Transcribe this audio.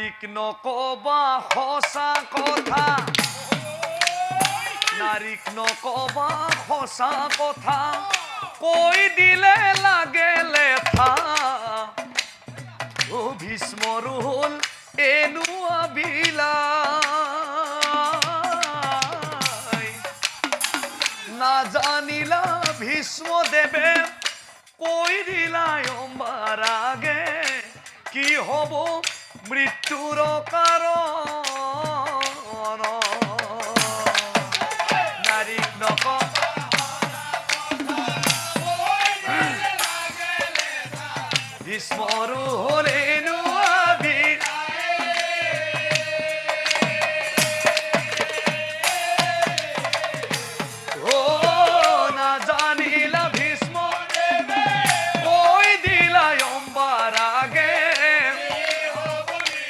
নাৰীক নকবা সঁচা কথা, নাৰীক নকবা সঁচা কথা, কৈ দিলে লাগে লেঠা। অ ভীষ্মৰ হ'ল এনেকুৱা বিলাই, নাজানিলা ভীষ্মদেৱে কৈ দিলা অম্বাৰ আগে, কি হ'ব মৃত্যু